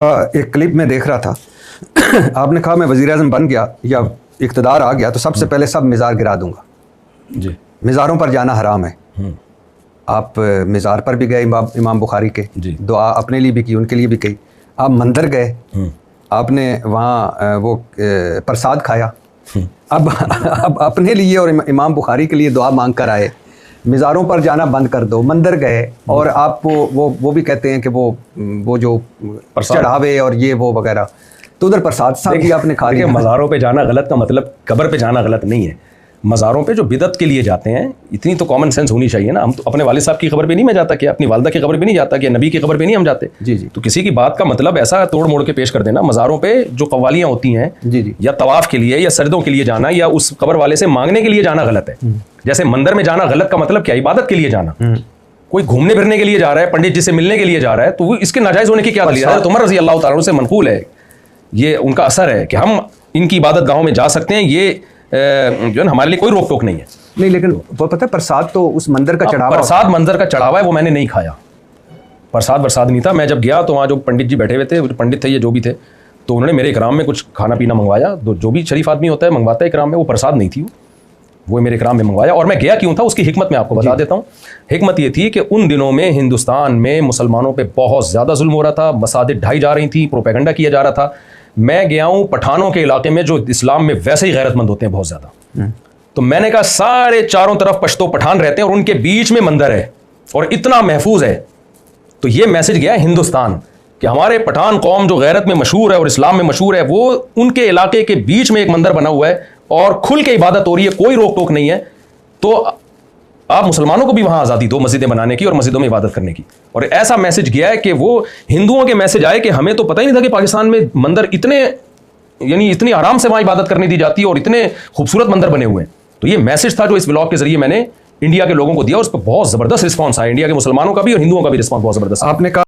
एक क्लिप में देख रहा था आपने कहा मैं वज़ीर-ए-आज़म बन गया या इक़्तिदार आ गया तो सबसे पहले सब मिज़ार गिरा दूंगा। जी, मिज़ारों पर जाना हराम है। आप मिज़ार पर भी गए इमाम बुखारी के, दुआ अपने लिए भी की, उनके लिए भी की। आप मंदिर गए, आपने वहाँ वो प्रसाद खाया। अब अपने लिए और इमाम बुखारी के लिए दुआ मांग कर आए। मिज़ारों पर जाना बंद कर दो, मंदिर गए और आप वो भी कहते हैं कि वो जो चढ़ावे और ये वो वगैरह, तो उधर प्रसाद साहब भी आपने खा लिया। मज़ारों पे जाना गलत का मतलब कब्र पे जाना गलत नहीं है। मज़ारों पे जो बिदत के लिए जाते हैं, इतनी तो कॉमन सेंस होनी चाहिए ना। हम तो अपने वालिद साहब की खबर पे नहीं मैं जाता, कि अपनी वालदा की खबर पे नहीं जाता, कि नबी की खबर पे नहीं हम जाते। जी जी। तो किसी की बात का मतलब ऐसा तोड़ मोड़ के पेश कर देना। मज़ारों पे जो कव्वालियाँ होती हैं, जी जी, या तवाफ़ के लिए या सरदों के लिए जाना या उस कब्र वाले से मांगने के लिए जाना गलत है। जैसे मंदिर में जाना गलत का मतलब क्या, इबादत के लिए जाना। कोई घूमने फिरने के लिए जा रहा है, पंडित जी से मिलने के लिए जा रहा है, तो इसके नाजायज़ होने की क्या दलील है? हज़रत उमर रज़ी अल्लाह तआला अन्हु से मनक़ूल है, ये उनका असर है कि हम इनकी इबादत गाहों में जा सकते हैं। ये जो है हमारे लिए कोई रोक टोक नहीं है। नहीं, लेकिन वो पता है प्रसाद तो उस मंदिर का चढ़ावा, प्रसाद मंदिर का चढ़ावा है, वो मैंने नहीं खाया। प्रसाद नहीं था। मैं जब गया तो वहाँ जो पंडित जी बैठे हुए थे, पंडित थे ये जो भी थे, तो उन्होंने मेरे इकराम में कुछ खाना पीना मंगवाया। जो भी शरीफ आदमी होता है मंगवाता है इकराम में, वो प्रसाद नहीं थी, वो मेरे इकराम में मंगवाया। और मैं गया क्यों था उसकी हिकमत मैं आपको बता देता हूँ। हिकमत ये थी कि उन दिनों में हिंदुस्तान में मुसलमानों पे बहुत ज़्यादा जुल्म हो रहा था, मसाजिद ढाई जा रही थी, प्रोपेगेंडा किया जा रहा था। मैं गया हूँ पठानों के इलाके में, जो इस्लाम में वैसे ही गैरतमंद होते हैं बहुत ज़्यादा। तो मैंने कहा सारे चारों तरफ पश्तो पठान रहते हैं और उनके बीच में मंदिर है और इतना महफूज है। तो ये मैसेज गया हिंदुस्तान कि हमारे पठान कौम जो गैरत में मशहूर है और इस्लाम में मशहूर है, वो उनके इलाके के बीच में एक मंदिर बना हुआ है और खुल के इबादत हो रही है, कोई रोक टोक नहीं है। तो आप मुसलमानों को भी वहाँ आज़ादी दो मस्जिदें बनाने की और मस्जिदों में इबादत करने की। और ऐसा मैसेज गया है कि वो हिंदुओं के मैसेज आए कि हमें तो पता ही नहीं था कि पाकिस्तान में मंदिर इतनी आराम से वहाँ इबादत करने दी जाती है और इतने खूबसूरत मंदिर बने हुए हैं। तो ये मैसेज था जो इस व्लॉग के जरिए मैंने इंडिया के लोगों को दिया, उस पर बहुत ज़बरदस्त रिस्पॉन्स आया। इंडिया के मुसलमानों का भी और हिंदुओं का भी रिस्पॉन्स बहुत ज़बरदस्त। आपने कहा